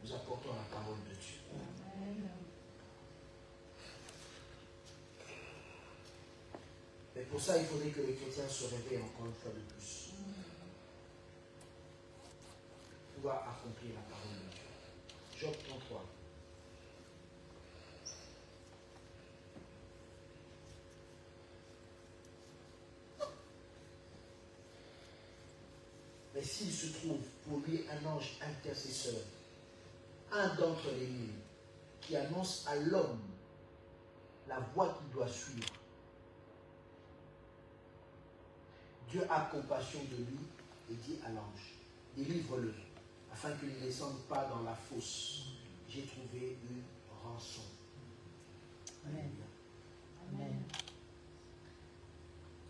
Nous apportons la parole de Dieu. Mais pour ça, il faudrait que les chrétiens se réveillent encore une fois de plus. Pour pouvoir accomplir la parole de Dieu. Job 33. Mais s'il se trouve pour lui un ange intercesseur, un d'entre les mille, qui annonce à l'homme la voie qu'il doit suivre, Dieu a compassion de lui et dit à l'ange, délivre-le, afin qu'il ne descende pas dans la fosse. J'ai trouvé une rançon. Amen. Amen.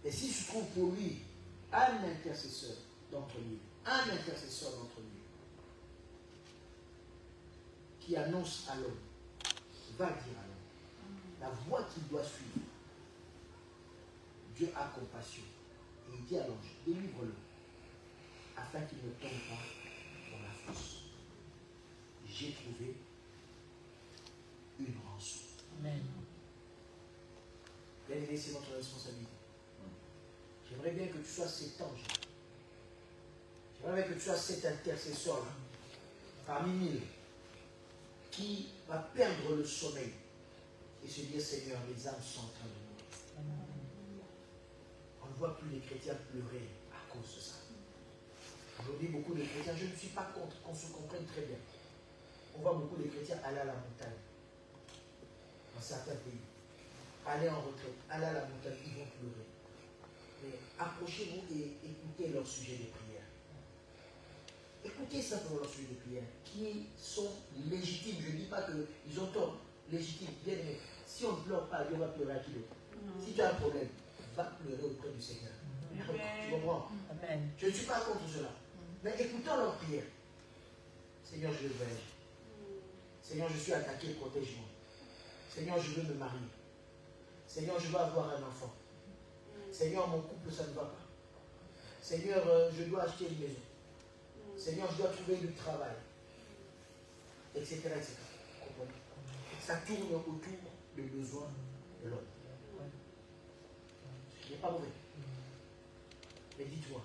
Et s'il se trouve pour lui un intercesseur d'entre lui, qui annonce à l'homme, va dire à l'homme, la voie qu'il doit suivre, Dieu a compassion. Et il dit à l'ange, délivre-le, afin qu'il ne tombe pas dans la fosse. J'ai trouvé une rançon. Amen. Bien aimé, c'est notre responsabilité. J'aimerais bien que tu sois cet ange. J'aimerais bien que tu sois cet intercesseur-là, parmi mille, qui va perdre le sommeil et se dire, Seigneur, les âmes sont en train de mourir. On ne voit plus les chrétiens pleurer à cause de ça. Aujourd'hui, beaucoup de chrétiens, je ne suis pas contre, qu'on se comprenne très bien. On voit beaucoup de chrétiens aller à la montagne, dans certains pays, aller en retraite, aller à la montagne, ils vont pleurer. Mais approchez-vous et écoutez leur sujet de prière. Écoutez simplement leur sujet de prière, qui sont légitimes. Je ne dis pas qu'ils ont tort, légitimes. Bien aimé, si on ne pleure pas, Dieu va pleurer à qui d'autre? Si tu as un problème, va pleurer auprès du Seigneur. Tu comprends? Amen. Je ne suis pas contre cela. Mais écoutons leur prière. Seigneur, je veux. Seigneur, je suis attaqué, protège-moi. Seigneur, je veux me marier. Seigneur, je veux avoir un enfant. Seigneur, mon couple, ça ne va pas. Seigneur, je dois acheter une maison. Seigneur, je dois trouver du travail. Etc. etc. Comprenez? Ça tourne autour des besoins de l'homme. Ce n'est pas mauvais. Mais dites-moi,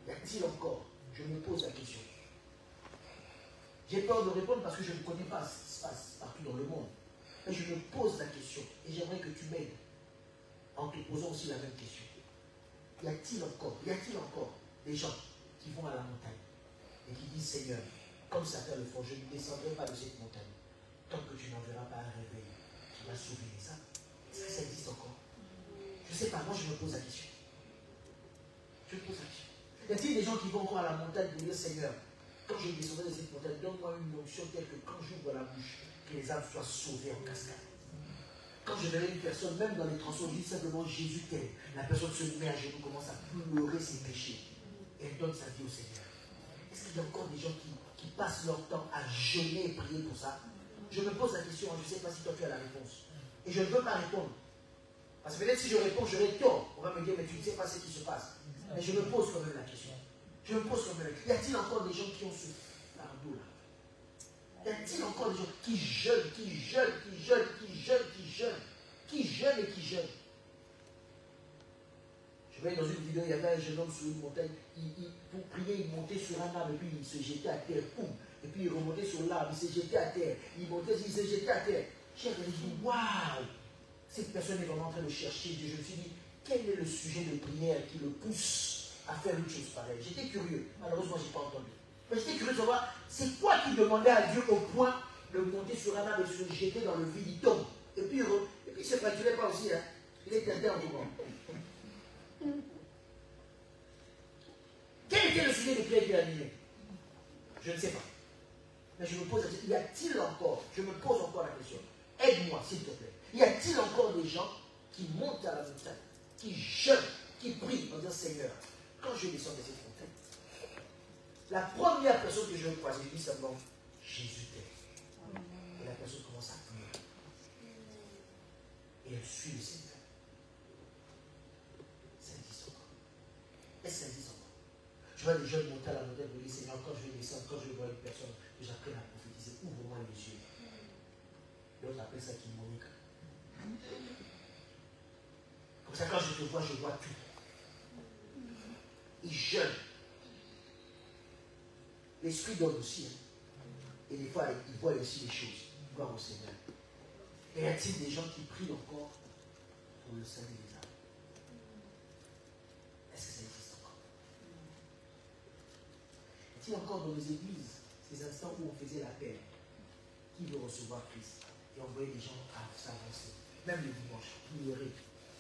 y a-t-il encore? Je me pose la question. J'ai peur de répondre parce que je ne connais pas ce qui se passe partout dans le monde. Mais je me pose la question et j'aimerais que tu m'aides en te posant aussi la même question. Y a-t-il encore des gens qui vont à la montagne et qui disent, Seigneur, comme certains le font, je ne descendrai pas de cette montagne tant que tu n'enverras pas un réveil qui va sauver les âmes? Est-ce que ça existe encore? Je ne sais pas, moi je me pose la question. Je me pose la question. Y a-t-il des gens qui vont encore à la montagne pour dire, Seigneur, quand je descendrai de cette montagne, donne-moi une onction telle que quand j'ouvre la bouche, que les âmes soient sauvées en cascade. Quand je verrai une personne, même dans les transports, je dis simplement Jésus t'aime. La personne se met à genoux, commence à pleurer ses péchés. Et elle donne sa vie au Seigneur. Est-ce qu'il y a encore des gens qui passent leur temps à jeûner et prier pour ça? Je me pose la question, je ne sais pas si toi tu as la réponse. Et je ne veux pas répondre. Parce que peut-être si je réponds, j'aurai tort. On va me dire, mais tu ne sais pas ce qui se passe. Mais je me pose quand même la question. Je me pose quand même la question. Y a-t-il encore des gens qui ont ce fardeau-là? Y a-t-il encore des gens qui jeûnent, qui jeûnent et qui jeûnent? Je voyais dans une vidéo, il y avait un jeune homme sur une montagne. Pour prier, il montait sur un arbre et puis il se jetait à terre. Boum. Et puis il remontait sur l'arbre, il se jetait à terre. Il montait, il se jetait à terre. J'ai dit, waouh! Cette personne est vraiment en train de chercher Dieu. Je me suis dit, quel est le sujet de prière qui le pousse à faire une chose pareille? J'étais curieux. Malheureusement, je n'ai pas entendu. Mais j'étais curieux de savoir, c'est quoi qui demandait à Dieu au point de monter sur un arbre et se jeter dans le vide? Il tombe. Et puis il ne se fracturait pas aussi. Hein. Il était à terre en tout cas. Quel était le sujet de prière qui l'a animé? Je ne sais pas. Mais je me pose la question, y a-t-il encore, je me pose encore la question, aide-moi s'il te plaît, y a-t-il encore des gens qui montent à la montagne, qui jeûnent, qui prient en disant Seigneur, quand je descends de cette montagne, la première personne que je vais croiser, je dis simplement Jésus t'aime. Et la personne commence à prier. Et elle suit le Seigneur. Ça existe encore. Est-ce que ça existe encore? Je vois des jeunes monter à la montagne et dire Seigneur, quand je vais descendre, quand je vais voir une personne, que j'apprenne à prophétiser, ouvre-moi les yeux. L'autre appelle ça qui monique. Comme ça, quand je te vois, je vois tout. Ils jeûnent. L'esprit donne aussi. Hein. Et des fois, il voit aussi les choses. Gloire au Seigneur. Et y a-t-il des gens qui prient encore pour le salut des âmes? Est-ce que ça existe encore? Y a-t-il encore dans les églises ces instants où on faisait l'appel? Qui veut recevoir Christ? Et on voyait des gens à s'avancer. Même le dimanche, pleurer.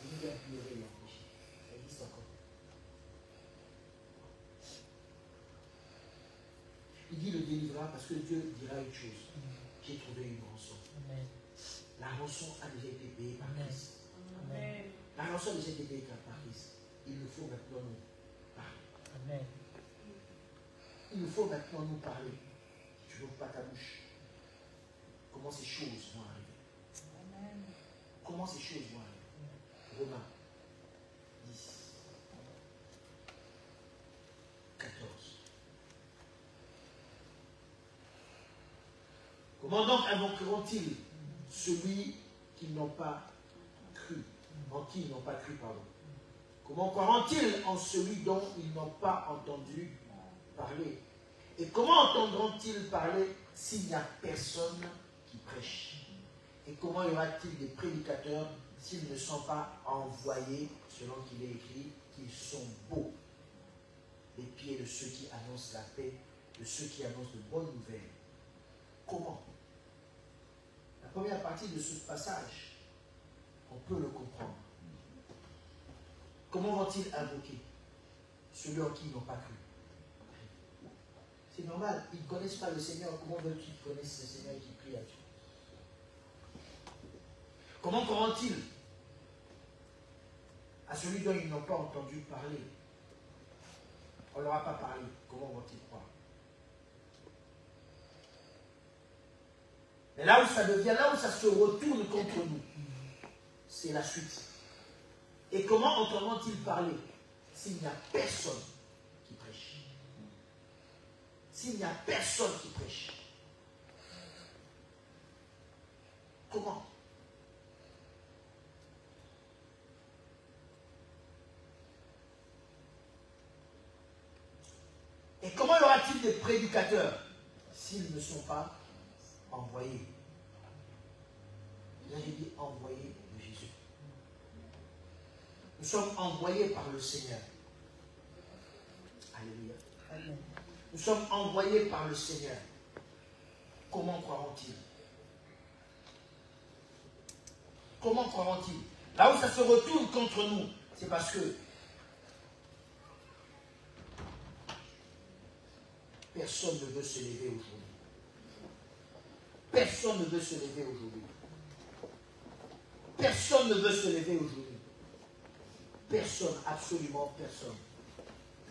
Il y a pleurer et empêcher. Ça existe encore. Il dit le délivrera parce que Dieu dira une chose. J'ai trouvé une rançon. Amen. La rançon a déjà été payée par Christ. Amen. La rançon a déjà été payée par Christ. Il nous faut maintenant nous parler. Amen. Il nous faut maintenant nous parler. Tu n'ouvres pas ta bouche. Comment ces choses vont arriver? Amen. Comment ces choses vont arriver? Romains 10, 14. Comment donc invoqueront-ils celui qu'ils n'ont pas cru? En qui ils n'ont pas cru, pardon. Comment croiront-ils en celui dont ils n'ont pas entendu parler? Et comment entendront-ils parler s'il n'y a personne qui prêche? Et comment y aura-t-il des prédicateurs s'ils ne sont pas envoyés, selon qu'il est écrit, qu'ils sont beaux, les pieds de ceux qui annoncent la paix, de ceux qui annoncent de bonnes nouvelles? Comment? La première partie de ce passage, on peut le comprendre. Comment vont-ils invoquer celui en qui ils n'ont pas cru? C'est normal, ils ne connaissent pas le Seigneur. Comment veulent-ils qu'ils connaissent le Seigneur et qu'ils prient à Dieu? Comment croiront-ils à celui dont ils n'ont pas entendu parler? On ne leur a pas parlé. Comment vont-ils croire? Mais là où ça devient, là où ça se retourne contre nous, c'est la suite. Et comment entendront-ils parler s'il n'y a personne qui prêche? S'il n'y a personne qui prêche, comment? Et comment y aura-t-il des prédicateurs s'ils ne sont pas envoyés? Là, j'ai dit envoyés de Jésus. Nous sommes envoyés par le Seigneur. Alléluia. Amen. Nous sommes envoyés par le Seigneur. Comment croiront-ils? Comment croiront-ils? Là où ça se retourne contre nous, c'est parce que personne ne veut se lever aujourd'hui. Personne ne veut se lever aujourd'hui. Personne ne veut se lever aujourd'hui. Personne, absolument personne.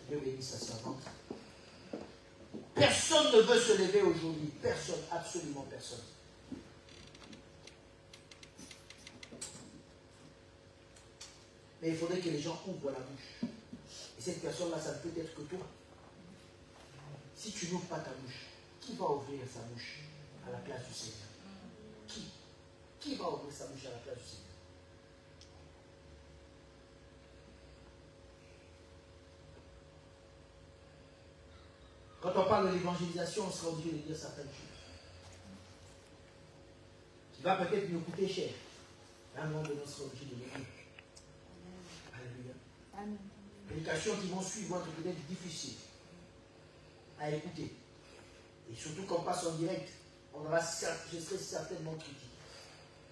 Dieu bénisse sa servante. Personne ne veut se lever aujourd'hui. Personne, absolument personne. Mais il faudrait que les gens ouvrent la bouche. Et cette personne-là, ça ne peut être que toi. Si tu n'ouvres pas ta bouche, qui va ouvrir sa bouche à la place du Seigneur? Qui va ouvrir sa bouche à la place du Seigneur? Quand on parle de l'évangélisation, on sera obligé de dire certaines choses. Qui va peut-être nous coûter cher. À un moment donné, on sera obligé de le dire. Alléluia. Amen. Les prédications qui vont suivre vont être peut-être difficiles à écouter. Et surtout quand on passe en direct, je serai certainement critique.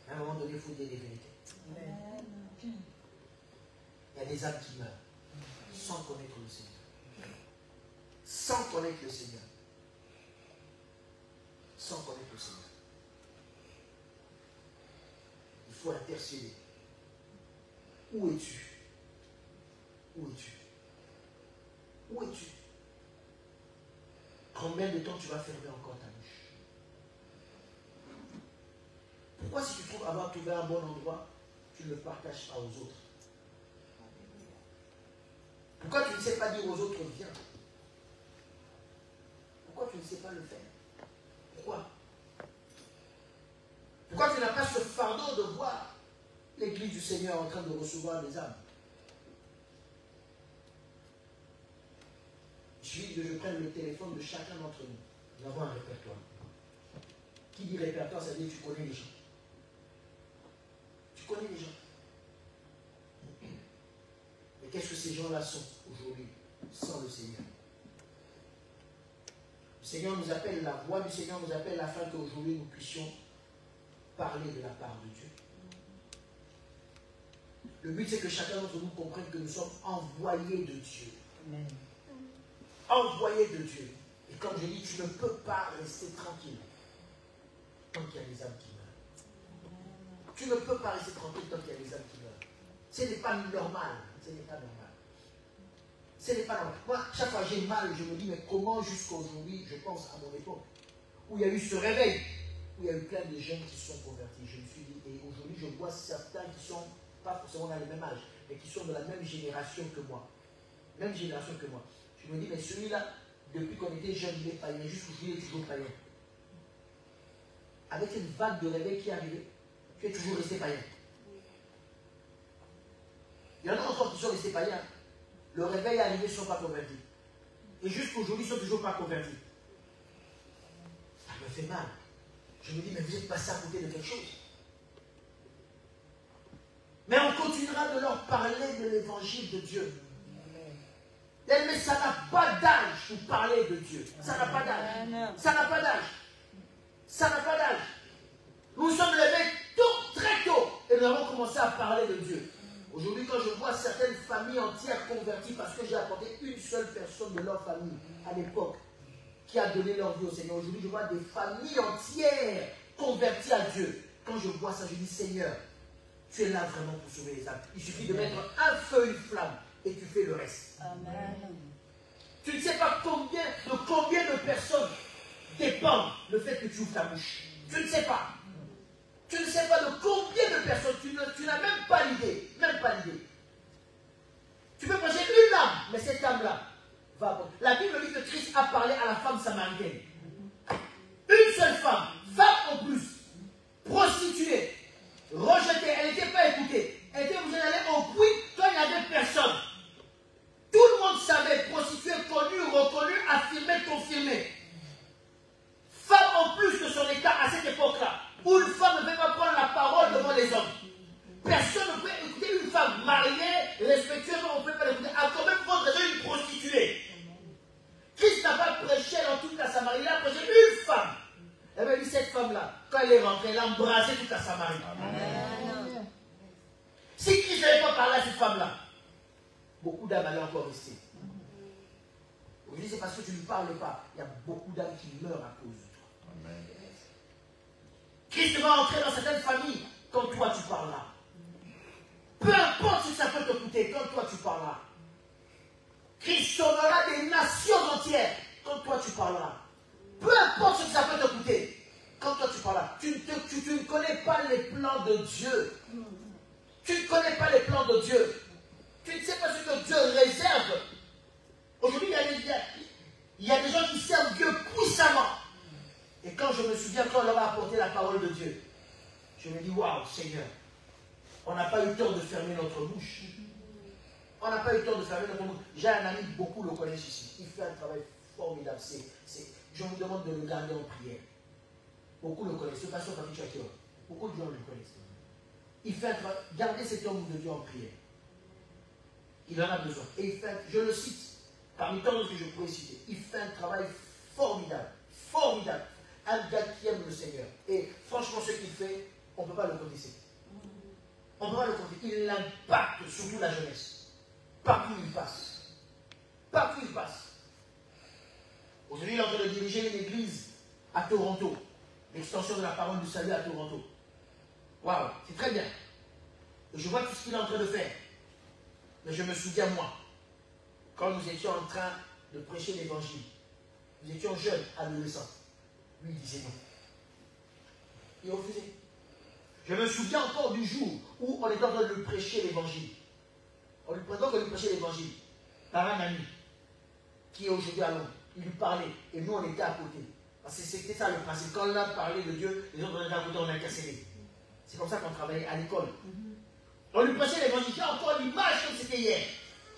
À un moment donné, il faut dire les vérités. Amen. Il y a des âmes qui meurent sans connaître le Seigneur. Sans connaître le Seigneur. Sans connaître le Seigneur. Il faut intercéder. Où es-tu? Où es-tu? Où es-tu? Combien de temps tu vas fermer encore ta bouche? Pourquoi si tu trouves avoir trouvé un bon endroit, tu ne le partages pas aux autres? Pourquoi tu ne sais pas dire aux autres viens? Pourquoi tu ne sais pas le faire? Pourquoi? Pourquoi tu n'as pas ce fardeau de voir l'église du Seigneur en train de recevoir des âmes? Il suffit que je prenne le téléphone de chacun d'entre nous. Nous avons un répertoire. Qui dit répertoire, ça veut dire que tu connais les gens. Tu connais les gens. Mais qu'est-ce que ces gens-là sont aujourd'hui sans le Seigneur? Le Seigneur nous appelle, la voix du Seigneur nous appelle afin qu'aujourd'hui nous puissions parler de la part de Dieu. Le but c'est que chacun d'entre nous comprenne que nous sommes envoyés de Dieu. Amen. Envoyés de Dieu. Et comme je dis, tu ne peux pas rester tranquille tant qu'il y a des âmes qui meurent. Tu ne peux pas rester tranquille tant qu'il y a des âmes qui meurent. Ce n'est pas normal. Ce n'est pas normal. Ce n'est pas normal. Moi, chaque fois que j'ai mal, je me dis, mais comment jusqu'à aujourd'hui, je pense à mon époque, où il y a eu ce réveil, où il y a eu plein de jeunes qui se sont convertis. Je me suis dit, et aujourd'hui, je vois certains qui sont, pas forcément dans le même âge, mais qui sont de la même génération que moi. Même génération que moi. Je me dis, mais celui-là, depuis qu'on était jeune, il est païen, jusqu'aujourd'hui, il est toujours païen. Avec cette vague de réveil qui est arrivée, tu es toujours resté païen. Il y en a encore qui sont restés païens. Le réveil est arrivé, ils ne sont pas convertis. Et jusqu'aujourd'hui, ils ne sont toujours pas convertis. Ça me fait mal. Je me dis, mais vous êtes passé à côté de quelque chose. Mais on continuera de leur parler de l'évangile de Dieu. Mais ça n'a pas d'âge pour parler de Dieu. Ça n'a pas d'âge. Ça n'a pas d'âge. Ça n'a pas d'âge. Nous nous sommes levés tôt, très tôt, et nous avons commencé à parler de Dieu. Aujourd'hui, quand je vois certaines familles entières converties, parce que j'ai apporté une seule personne de leur famille à l'époque qui a donné leur vie au Seigneur. Aujourd'hui, je vois des familles entières converties à Dieu. Quand je vois ça, je dis, Seigneur, tu es là vraiment pour sauver les âmes. Il suffit de mettre un feu, une flamme, et tu fais le reste. Amen. Tu ne sais pas combien de personnes dépendent le fait que tu ouvres ta bouche. Tu ne sais pas. Tu ne sais pas de combien de personnes, tu n'as même pas l'idée. Même pas l'idée. Tu peux manger une âme, mais cette âme-là va. La Bible dit que Christ a parlé à la femme samaritaine. Une seule femme, femme en plus, prostituée, rejetée, elle n'était pas écoutée. Elle était obligée d'aller au puits quand il n'y avait personne. Tout le monde savait, prostituée, connue, reconnue, affirmée, confirmée. Femme en plus de son état à cette époque-là, où une femme ne peut pas prendre la parole devant les hommes. Personne ne peut écouter une femme mariée, respectueuse, on ne peut pas l'écouter. À quand même prendre une prostituée. Christ n'a pas prêché dans toute la Samarie, il a prêché une femme. Elle m'a dit, cette femme-là, quand elle est rentrée, elle a embrassé toute la Samarie. Amen. Si Christ n'avait pas parlé à cette femme-là, beaucoup d'âmes allaient encore rester. Aujourd'hui, c'est parce que tu ne parles pas. Il y a beaucoup d'âmes qui meurent à cause de toi. Amen. Christ va entrer dans certaines familles quand toi tu parleras. Peu importe si ça peut te coûter, quand toi tu parleras. Christ sauvera des nations entières quand toi tu parleras. Peu importe ce que ça peut te coûter, quand toi tu parleras. Tu ne connais pas les plans de Dieu. Tu ne connais pas les plans de Dieu. Tu ne sais pas ce que Dieu réserve Aujourd'hui, il y a des gens qui servent Dieu puissamment. Et quand je me souviens, quand on leur a apporté la parole de Dieu, je me dis, waouh, Seigneur, on n'a pas eu tort de fermer notre bouche. On n'a pas eu tort de fermer notre bouche. J'ai un ami, beaucoup le connaissent ici. Il fait un travail formidable. Je vous demande de le garder en prière. Beaucoup le connaissent. Ce pasteur Patrick Chakio, beaucoup de gens le connaissent. Il fait un travail. Gardez cet homme de Dieu en prière. Il en a besoin. Et il fait, je le cite, parmi tant d'autres que je pourrais citer, il fait un travail formidable. Formidable. Un gars qui aime le Seigneur. Et franchement, ce qu'il fait, on ne peut pas le contester. On ne peut pas le contester. Il impacte surtout la jeunesse. Partout où il passe. Partout où il passe. Aujourd'hui, il est en train de diriger une église à Toronto. L'extension de la parole du salut à Toronto. Waouh, c'est très bien. Et je vois tout ce qu'il est en train de faire. Mais je me souviens, moi, quand nous étions en train de prêcher l'évangile, nous étions jeunes, adolescents. Lui, il disait non. Il refusait. Je me souviens encore du jour où on était en train de lui prêcher l'évangile. On lui présentait de lui prêcher l'évangile par un ami qui est aujourd'hui à Londres. Il lui parlait et nous, on était à côté. Parce que c'était ça le principe. Quand l'un parlait de Dieu, les autres on était à côté, on intercédait. C'est comme ça qu'on travaillait à l'école. On lui prêchait l'évangile. J'ai encore l'image comme c'était hier.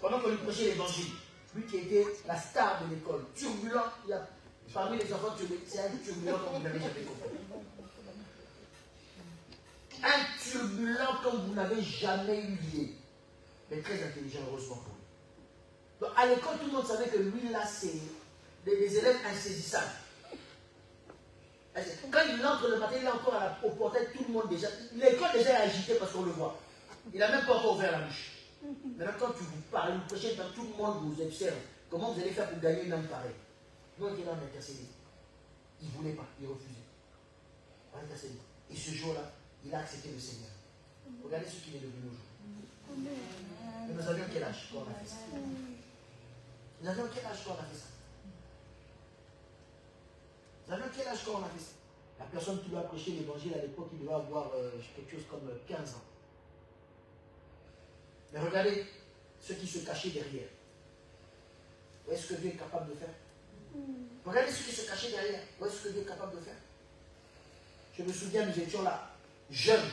Pendant qu'on lui prêchait l'évangile. Lui qui était la star de l'école. Turbulent. Parmi les enfants, c'est un turbulent comme vous n'avez jamais compris. Un turbulent comme vous n'avez jamais eu l'idée. Mais très intelligent, heureusement pour lui. Donc à l'école, tout le monde savait que lui, là, c'est des élèves insaisissables. Quand il entre le matin, il est encore au portail, tout le monde déjà. L'école déjà est agitée parce qu'on le voit. Il n'a même pas encore ouvert la bouche. Maintenant, quand tu vous parles, vous prêchez, tout le monde vous observe. Comment vous allez faire pour gagner une âme pareille? Nous, on était là, on intercédé. Il ne voulait pas, il refusait. On intercédé. Et ce jour-là, il a accepté le Seigneur. Regardez ce qu'il est devenu aujourd'hui. Mais nous avions quel âge quand on a fait ça? Nous avions quel âge quand on a fait ça? Nous avions quel âge quand on a fait ça? La personne qui lui a prêché l'évangile à l'époque, il devait avoir quelque chose comme 15 ans. Mais regardez ce qui se cachait derrière. Où est-ce que Dieu est capable de faire? Regardez ce qui se cachait derrière. Où est-ce que Dieu est capable de faire? Je me souviens, nous étions là, jeunes.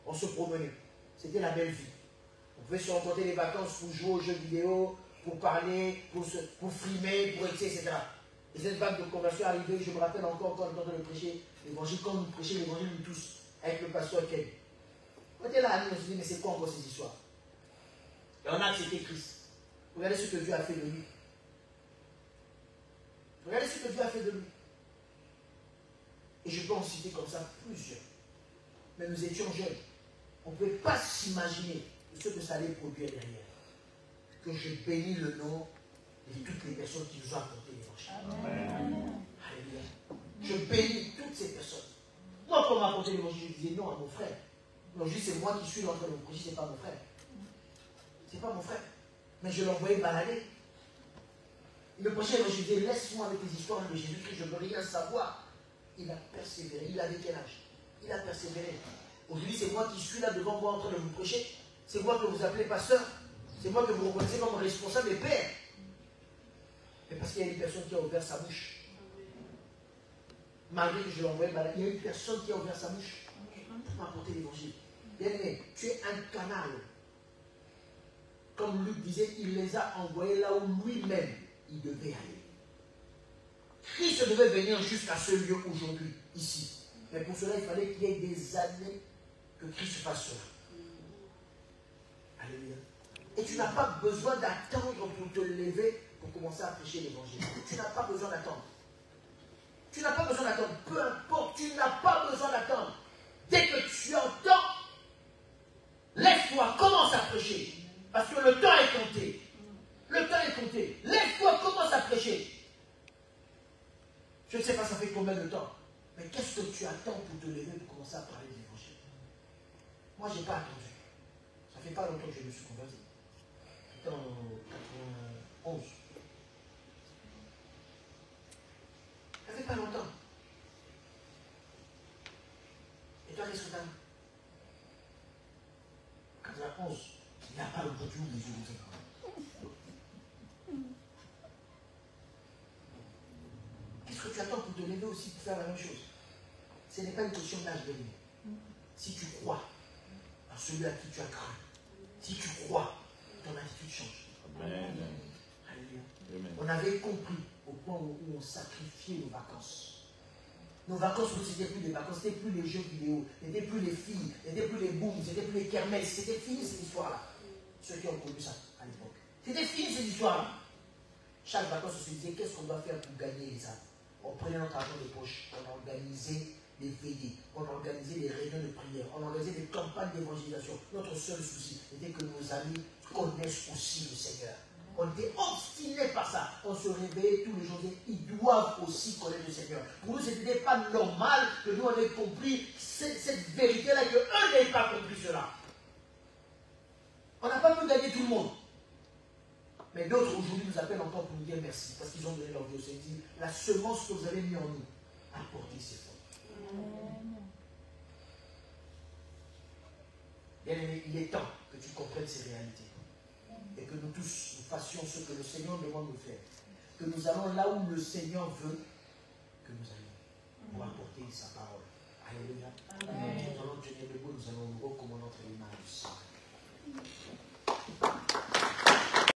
On se promenait. C'était la belle vie. On pouvait se rencontrer les vacances pour jouer aux jeux vidéo, pour parler, pour frimer, pour etc. Et cette vague de conversion arrivée, je me rappelle encore quand on était en train de prêcher l'évangile, quand nous prêchions l'évangile nous tous, avec le pasteur Ken. On était là, on se dit, mais c'est quoi encore ces histoires? Et on a accepté Christ. Regardez ce que Dieu a fait de lui. Regardez ce que Dieu a fait de lui. Et je peux en citer comme ça plusieurs. Mais nous étions jeunes. On ne pouvait pas s'imaginer ce que ça allait produire derrière. Que je bénis le nom de toutes les personnes qui nous ont apporté l'évangile. Alléluia. Je bénis toutes ces personnes. Moi, quand on m'a apporté l'évangile, je disais non à mon frère. Non, je dis c'est moi qui suis en train de me prêcher, c'est pas mon frère. C'est pas mon frère. Mais je l'envoyais balader. Il me prêchait, je disais laisse-moi avec les histoires de Jésus-Christ, je ne veux rien savoir. Il a persévéré. Il avait quel âge? Il a persévéré. Aujourd'hui, c'est moi qui suis là devant vous en train de vous prêcher. C'est moi que vous appelez pasteur. C'est moi que vous reconnaissez comme responsable et père. Mais parce qu'il y a une personne qui a ouvert sa bouche. Malgré que je l'envoyais balader, il y a une personne qui a ouvert sa bouche pour m'apporter l'évangile. Bien aimé, tu es un canal. Comme Luc disait, il les a envoyés là où lui-même il devait aller. Christ devait venir jusqu'à ce lieu aujourd'hui, ici. Mais pour cela, il fallait qu'il y ait des années que Christ fasse cela. Alléluia. Et tu n'as pas besoin d'attendre pour te lever pour commencer à prêcher l'évangile. Tu n'as pas besoin d'attendre. Tu n'as pas besoin d'attendre. Peu importe, tu n'as pas besoin d'attendre. Dès que tu entends, lève-toi, commence à prêcher. Parce que le temps est compté. Le temps est compté. Lève-toi, commence à prêcher. Je ne sais pas ça fait combien de temps. Mais qu'est-ce que tu attends pour te lever pour commencer à parler de l'évangile? Moi, je n'ai pas attendu. Ça ne fait pas longtemps que je me suis converti. C'était en 91. Ça ne fait pas longtemps. Et toi, qu'est-ce que tu as? 91. Il n'y a pas longtemps, tu ouvres les yeux. lever aussi pour faire la même chose. Ce n'est pas une question d'âge béni. Si tu crois en celui à qui tu as cru, si tu crois, ton attitude change. Amen. Alléluia. Amen. On avait compris au point où on sacrifiait nos vacances. Nos vacances, ce n'était plus des vacances, ce n'était plus les jeux vidéo, ce n'était plus les filles, ce n'était plus les booms, ce n'était plus les kermesses, c'était fini cette histoire-là. Ceux qui ont connu ça à l'époque. C'était fini cette histoire-là. Chaque vacances, on se disait qu'est-ce qu'on doit faire pour gagner les âmes. On prenait notre argent de poche, on organisait des veillées, on organisait des réunions de prière, on organisait des campagnes d'évangélisation. Notre seul souci était que nos amis connaissent aussi le Seigneur. On était obstinés par ça. On se réveillait tous les jours et ils doivent aussi connaître le Seigneur. Pour nous, ce n'était pas normal que nous, on ait compris cette vérité-là, qu'eux n'aient pas compris cela. On n'a pas pu gagner tout le monde. Mais d'autres aujourd'hui nous appellent encore pour nous dire merci, parce qu'ils ont donné leur vie au Seigneur. La semence que vous avez mis en nous a porté ses fruits. Bien-aimé, il est temps que tu comprennes ces réalités. Et que nous tous, nous fassions ce que le Seigneur demande de faire. Que nous allons là où le Seigneur veut que nous allions. Pour apporter sa parole. Alléluia.